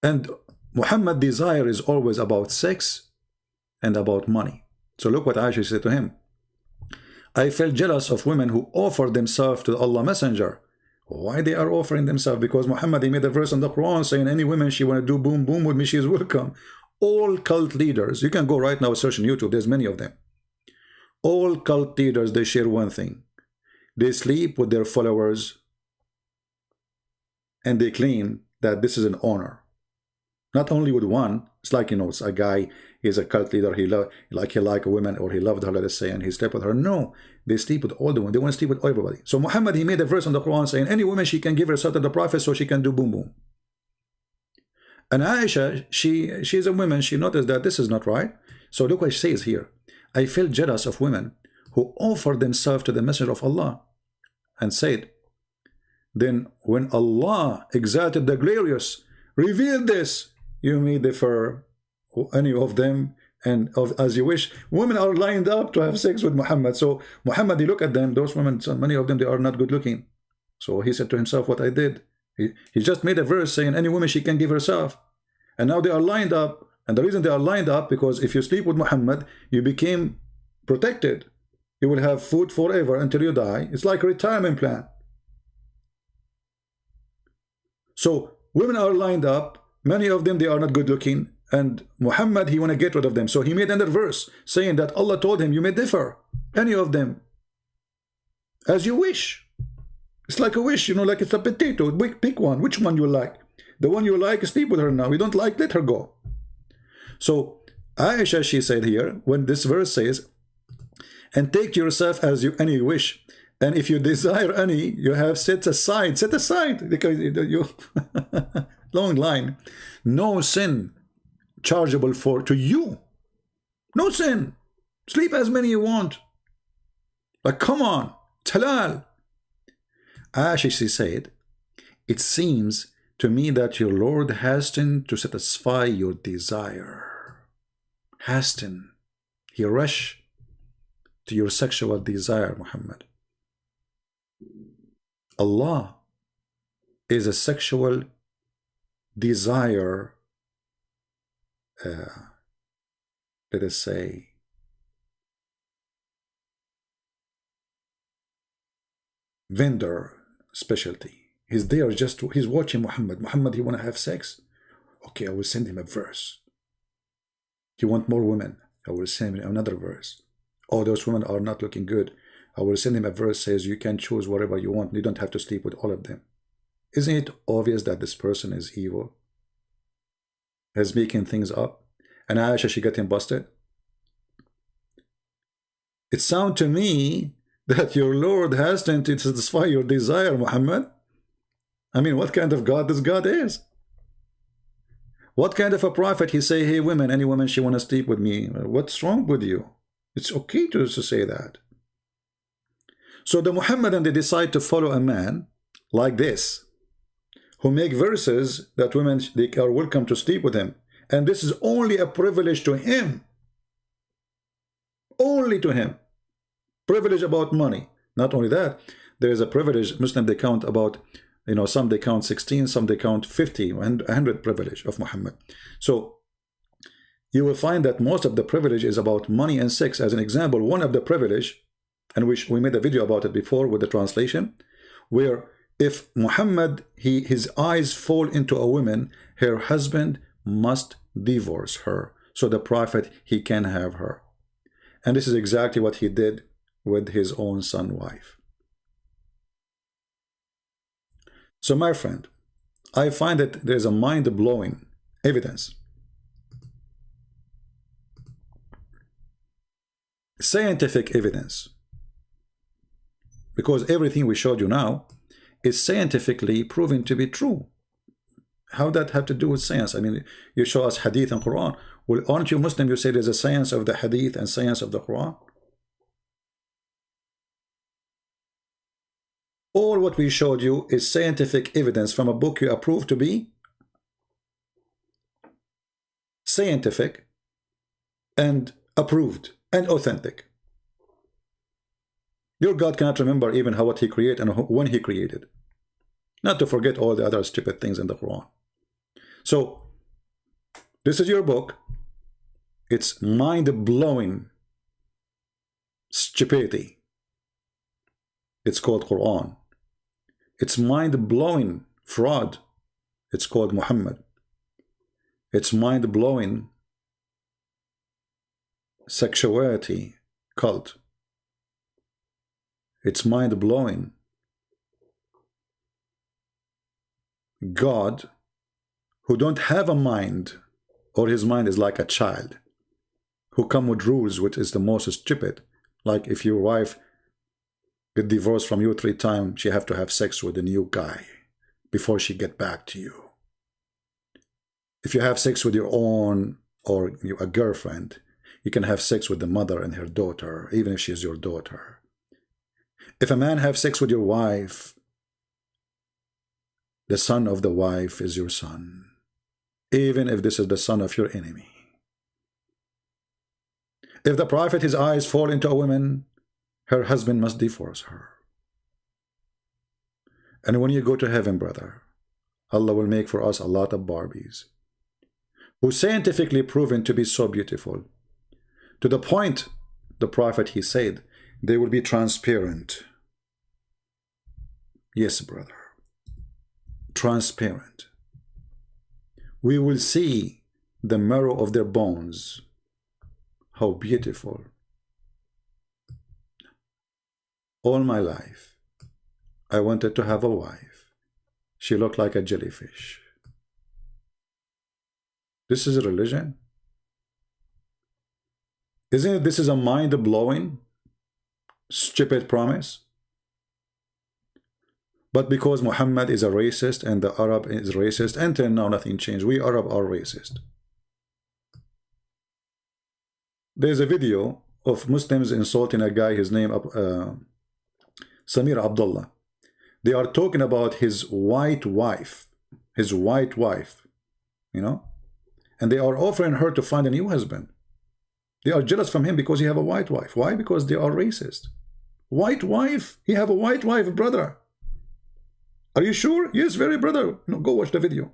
And Muhammad's desire is always about sex and about money. So look what Aisha said to him. I felt jealous of women who offer themselves to the Allah Messenger. Why they are offering themselves? Because Muhammad, he made a verse in the Quran saying, any women she want to do boom boom with me, she is welcome. All cult leaders, you can go right now search on YouTube, there's many of them. All cult leaders, they share one thing. They sleep with their followers and they claim that this is an honor. Not only with one, it's like, you know, it's a guy, he's a cult leader, he like a woman, or he loved her, let us say, and he slept with her. No, they sleep with all the women. They want to sleep with everybody. So Muhammad, he made a verse in the Quran saying, any woman, she can give herself to the Prophet so she can do boom boom. And Aisha, she's a woman, she noticed that this is not right. So look what she says here. I feel jealous of women who offer themselves to the Messenger of Allah, and said, then when Allah exalted the glorious, revealed this, you may differ any of them and as you wish. Women are lined up to have sex with Muhammad. So Muhammad, he look at them, those women, so many of them, they are not good looking. So he said to himself, what I did. He just made a verse saying any woman she can give herself. And now they are lined up. And the reason they are lined up, because if you sleep with Muhammad, you became protected. You will have food forever until you die. It's like a retirement plan. So women are lined up. Many of them, they are not good looking. And Muhammad, he want to get rid of them. So he made another verse saying that Allah told him, you may differ, any of them, as you wish. It's like a wish, you know, like it's a potato. Pick one. Which one you like? The one you like, sleep with her now. You don't like, let her go. So Aisha, she said here, when this verse says, and take yourself as you any wish, and if you desire any, you have set aside, because you long line, no sin chargeable to you, no sin. Sleep as many you want. Like, come on, it's halal. Aisha, she said, it seems to me that your Lord hastened to satisfy your desire. Hasten. He rushed to your sexual desire, Muhammad. Allah is a sexual desire, let us say, vendor specialty. He's there just to, he's watching Muhammad. Muhammad, he want to have sex? Okay, I will send him a verse. He want more women? I will send him another verse. Oh, those women are not looking good. I will send him a verse says you can choose whatever you want. You don't have to sleep with all of them. Isn't it obvious that this person is evil? Is making things up? And Aisha, she got him busted? It sounds to me that your Lord has to satisfy your desire, Muhammad. I mean, what kind of God this God is? What kind of a prophet? He say, hey women, any woman she want to sleep with me. What's wrong with you? It's okay to say that. So the Muhammadan, they decide to follow a man like this, who make verses that women, they are welcome to sleep with him. And this is only a privilege to him. Only to him. Privilege about money. Not only that, there is a privilege. Muslim, they count about, you know, some they count 16, some they count 50, 100 privilege of Muhammad. So you will find that most of the privilege is about money and sex. As an example, one of the privilege, and we made a video about it before with the translation, where if Muhammad, his eyes fall into a woman, her husband must divorce her. So the Prophet, he can have her. And this is exactly what he did with his own son wife. So my friend, I find that there's a mind-blowing evidence. Scientific evidence. Because everything we showed you now is scientifically proven to be true. How that have to do with science? I mean, you show us hadith and Quran. Well, aren't you Muslim? You say there's a science of the hadith and science of the Quran. All what we showed you is scientific evidence from a book you approve to be scientific and approved and authentic. Your God cannot remember even what he created and when he created. Not to forget all the other stupid things in the Quran. So, this is your book. It's mind-blowing stupidity. It's called Quran. It's mind-blowing fraud. It's called Muhammad. It's mind-blowing sexuality cult. It's mind-blowing God who don't have a mind, or his mind is like a child, who come with rules which is the most stupid. Like if your wife get divorced from you 3 times, she have to have sex with a new guy before she get back to you. If you have sex with your own or a girlfriend, you can have sex with the mother and her daughter, even if she is your daughter. If a man have sex with your wife, the son of the wife is your son, even if this is the son of your enemy. If the Prophet, his eyes fall into a woman, her husband must divorce her. And when you go to heaven, brother, Allah will make for us a lot of Barbies who scientifically proven to be so beautiful, to the point the Prophet, he said, they will be transparent. Yes, brother, transparent. We will see the marrow of their bones. How beautiful. All my life I wanted to have a wife. She looked like a jellyfish. This is a religion? Isn't it? This is a mind-blowing, stupid promise. But because Muhammad is a racist and the Arab is racist, until now nothing changed. We Arab are racist. There's a video of Muslims insulting a guy, his name Samir Abdullah. They are talking about his white wife, you know, and they are offering her to find a new husband. They are jealous from him because he have a white wife. Why? Because they are racist. White wife? He have a white wife, brother. Are you sure? Yes, very, brother. No, go watch the video.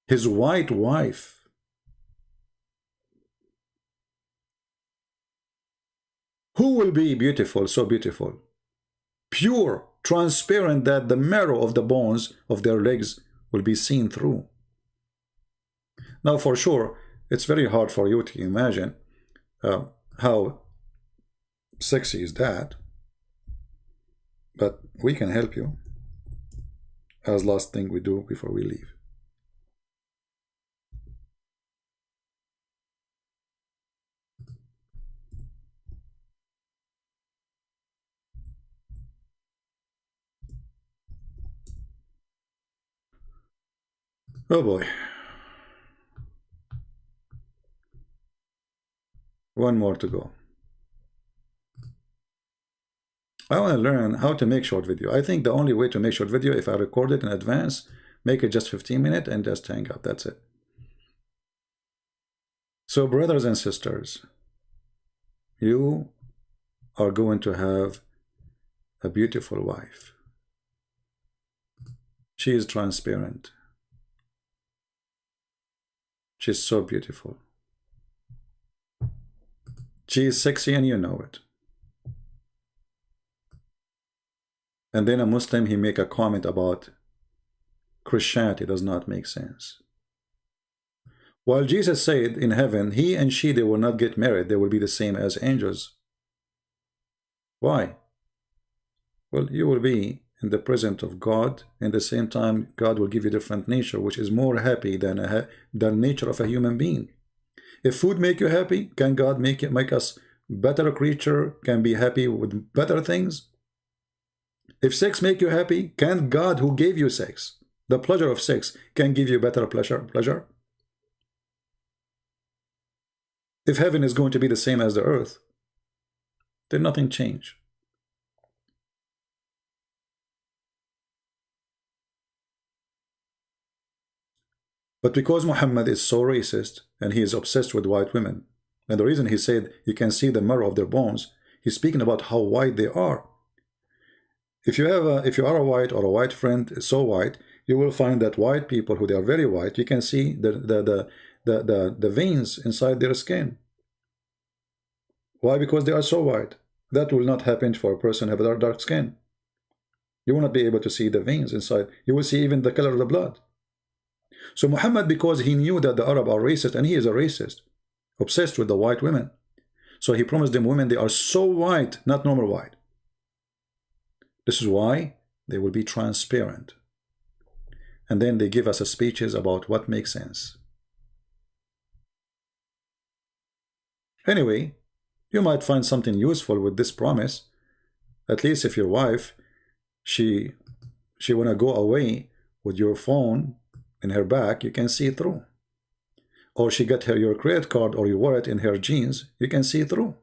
His white wife. Who will be beautiful, so beautiful? Pure, transparent, that the marrow of the bones of their legs will be seen through. Now, for sure, it's very hard for you to imagine how sexy is that. But we can help you as last thing we do before we leave. Oh boy. One more to go. I want to learn how to make short video. I think the only way to make short video, if I record it in advance, make it just 15 minutes and just hang up. That's it. So brothers and sisters, you are going to have a beautiful wife. She is transparent. She's so beautiful. She is sexy and you know it. And then a Muslim, he make a comment about Christianity does not make sense. While Jesus said in heaven, he and she, they will not get married. They will be the same as angels. Why? Well, you will be in the presence of God. And at the same time, God will give you different nature, which is more happy than the nature of a human being. If food make you happy, can God make us better creature? Can be happy with better things? If sex make you happy, can God, who gave you sex, the pleasure of sex, can give you better pleasure? If heaven is going to be the same as the earth, then nothing changed. But because Muhammad is so racist and he is obsessed with white women, and the reason he said you can see the marrow of their bones, he's speaking about how white they are. If you are a white or a white friend so white, you will find that white people who they are very white, you can see the veins inside their skin. Why? Because they are so white. That will not happen for a person who have dark skin. You will not be able to see the veins inside. You will see even the color of the blood. So Muhammad, because he knew that the Arab are racist, and he is a racist, obsessed with the white women, so he promised them women, they are so white, not normal white. This is why they will be transparent. And then they give us a speeches about what makes sense. Anyway, you might find something useful with this promise. At least if your wife, she wanna go away with your phone in her back, you can see through. Or she got your credit card or your wallet in her jeans, you can see through.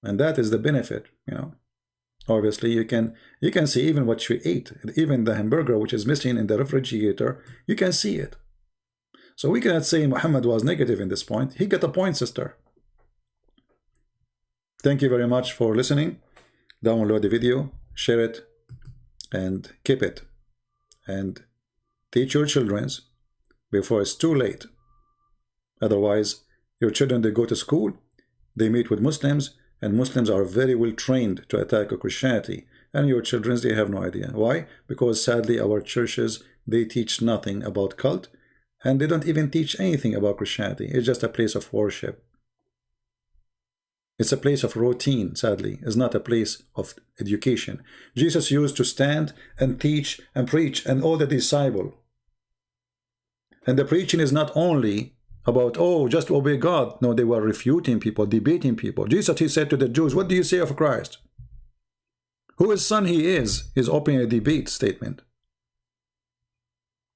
And that is the benefit, you know. Obviously, you can see even what she ate, even the hamburger which is missing in the refrigerator, you can see it. So we cannot say Muhammad was negative in this point. He got a point, sister. Thank you very much for listening. Download the video, share it, and keep it. And teach your children before it's too late. Otherwise, your children, they go to school, they meet with Muslims, and Muslims are very well trained to attack Christianity. And your children, they have no idea. Why? Because sadly, our churches, they teach nothing about cult, and they don't even teach anything about Christianity. It's just a place of worship. It's a place of routine, sadly. It's not a place of education. Jesus used to stand and teach and preach, and all the disciples. And the preaching is not only about, oh, just obey God. No, they were refuting people, debating people. Jesus, he said to the Jews, what do you say of Christ? Whose son he is opening a debate statement.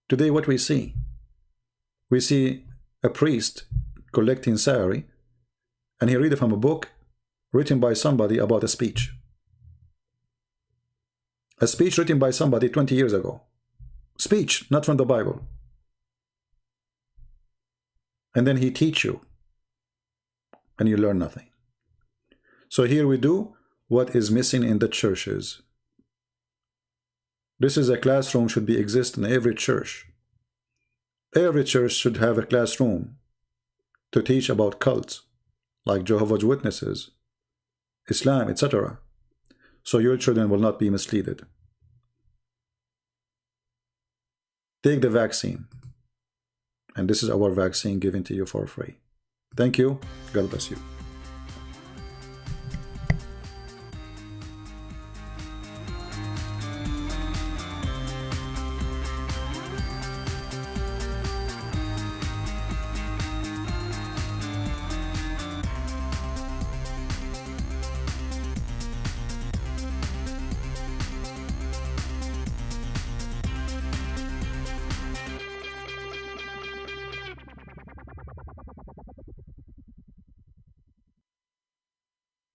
Today what we see a priest collecting salary, and he read from a book written by somebody about a speech. A speech written by somebody 20 years ago. Speech, not from the Bible. And then he teach you, and you learn nothing. So here we do what is missing in the churches. This is a classroom should be exist in every church. Every church should have a classroom to teach about cults, like Jehovah's Witnesses, Islam, etc. So your children will not be misled. Take the vaccine. And this is our vaccine given to you for free. Thank you. God bless you.